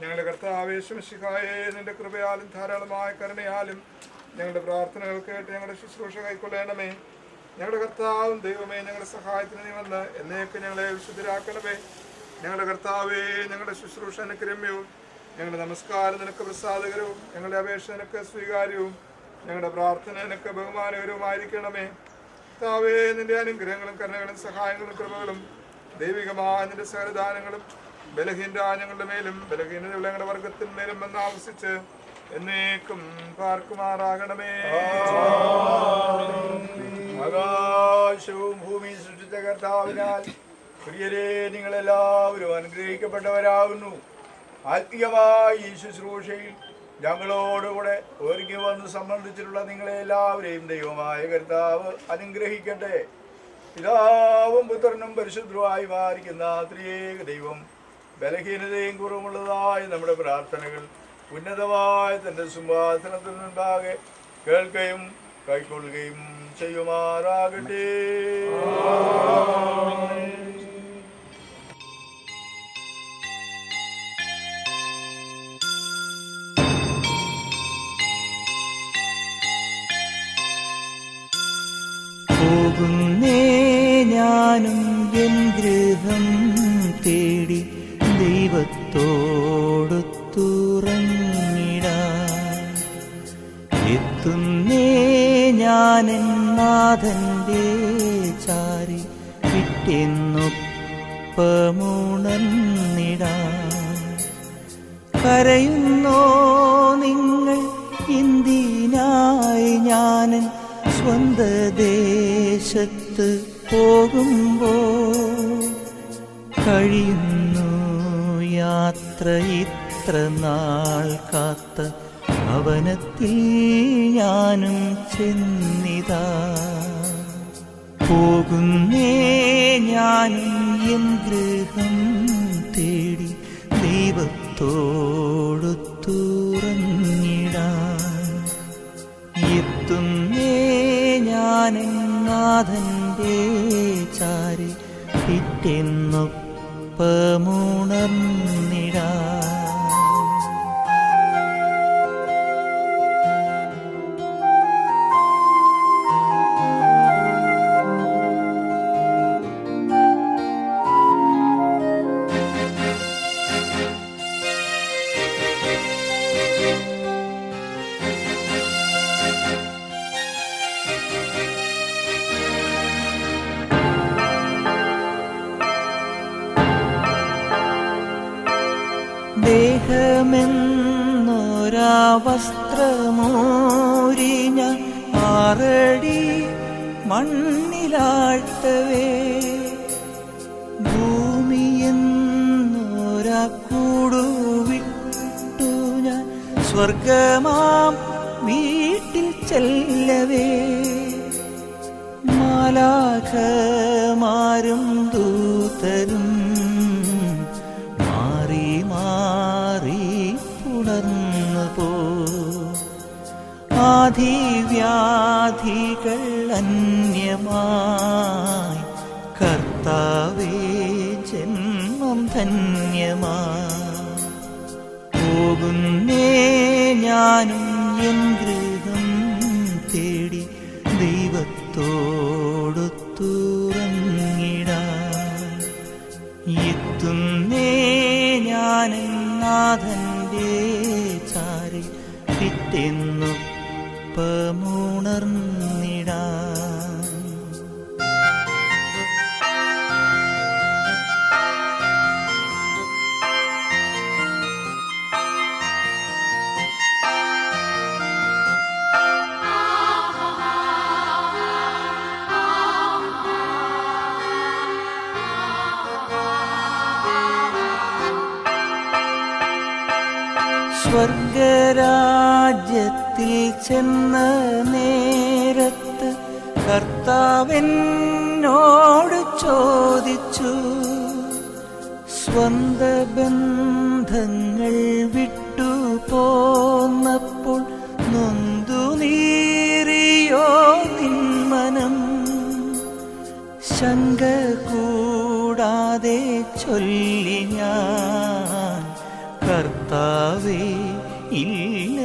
ഞങ്ങളുടെ കർത്താവേ യേശുമിശിഹായേ, നിന്റെ കൃപയാലും ധാരാളമായ കരുണയാലും ഞങ്ങളുടെ പ്രാർത്ഥനകൾ കേട്ട് ഞങ്ങളുടെ ശുശ്രൂഷ കൈക്കൊള്ളണമേ. ഞങ്ങളുടെ കർത്താവും ദൈവമേ, ഞങ്ങളുടെ സഹായത്തിന് നീ വന്ന് എന്നേക്ക് ഞങ്ങളെ വിശുദ്ധരാക്കണമേ. ഞങ്ങളുടെ കർത്താവേ, ഞങ്ങളുടെ ശുശ്രൂഷ നിനക്ക് രമ്യവും ഞങ്ങളുടെ നമസ്കാരം നിനക്ക് പ്രസാദകരവും ഞങ്ങളുടെ അപേക്ഷ നിനക്ക് സ്വീകാര്യവും ഞങ്ങളുടെ പ്രാർത്ഥന നിനക്ക് ബഹുമാനകരവുമായിരിക്കണമേ. കർത്താവേ, നിന്റെ അനുഗ്രഹങ്ങളും കരുണകളും സഹായങ്ങളും കൃപകളും ദൈവികമായ നിന്റെ സകലദാനങ്ങളും ബലഹീനരായ ഞങ്ങളുടെ മേലും ബലഹീനതയുള്ള ഞങ്ങളുടെ വർഗത്തിന്മേലും വന്ന് ആവസിച്ച് എന്നേക്കും പാർക്കുമാറാകണമേ. ആകാശവും ഭൂമിയും സൃഷ്ടിച്ച കർത്താവിനാൽ പ്രിയരെ, നിങ്ങളെല്ലാവരും അനുഗ്രഹിക്കപ്പെട്ടവരാകുന്നു. ആത്മീയമായി ഈ ശുശ്രൂഷയിൽ ഞങ്ങളോടുകൂടെ ഒരുങ്ങി വന്ന് സംബന്ധിച്ചിട്ടുള്ള നിങ്ങളെല്ലാവരെയും ദൈവമായ കർത്താവ് അനുഗ്രഹിക്കട്ടെ. പിതാവും പുത്രനും പരിശുദ്ധരുമായി മാറിക്കുന്ന ത്രിയേക ദൈവം ബലഹീനതയും കുറവുള്ളതായ നമ്മുടെ പ്രാർത്ഥനകൾ ഉന്നതമായ തന്റെ സിംഹാസനത്തിന് മുൻപാകെ കേൾക്കുകയും കൈക്കൊള്ളുകയും ചെയ്യുമാറാകട്ടെ. പോകുന്നേ ഞാനും എൻ ഗൃഹം തേടി ദൈവത്തോടു തുറന്നിടാൻ. എത്തുന്നേ ഞാനെൻ നാഥന്റെ ചാരി വിട്ടെന്നൊപ്പമുണർന്നിടാൻ. കരയുന്നോ നിങ്ങൾ എന്തിനായി ഞാനൻ സ്വന്ത ദേശത്ത് പോകുമ്പോൾ? കഴിയുന്നു യാത്ര ഇത്ര നാൾ കാത്ത ഭവനത്തിൽ ഞാനും ചെന്നിതാ. പോകുന്നേ ഞാനും എൻ ഗൃഹം തേടി ദൈവത്തോടു തുറന്നിടാൻ. എത്തുന്നേ ഞാനെൻ നാഥന്റെ ചാരി പിറ്റെന്നൊപ്പമുണർന്നിടാൻ. ദേഹമെന്നൊരാ വസ്ത്രമൂരി ഞാൻ 6 അടി മണ്ണിലാഴ്ത്തവേ, ഭൂമിയെന്നൊരാ കൂടുവിട്ടു ഞാൻ സ്വർഗമാം വീട്ടിൽ ചെല്ലവേ. മാലാഖമാരും ദൂതരും മാറി മാറി പുണർന്നു പോ. ആധിവ്യാധികൾ അന്യമായി കർത്താവേ ജന്മം ധന്യമായി. പോകുന്നേ ഞാനും എൻ ഗൃഹം തേടി ദൈവത്തോടു തുറന്നിടാൻ. എത്തുന്നേ ഞാനെൻ നാഥന്റെ ചാരി പിറ്റെന്നൊപ്പമുണർന്നിടാൻ. സ്വർഗരാജ്യത്തിൽ ചെന്ന നേരത്ത് കർത്താവെന്നോട് ചോദിച്ചു, സ്വന്ത ബന്ധങ്ങൾ വിട്ടു പോന്നപ്പോൾ ശങ്ക കൂടാതെ ചൊല്ലി ഞാൻ കർത്താവേ ഇല്ല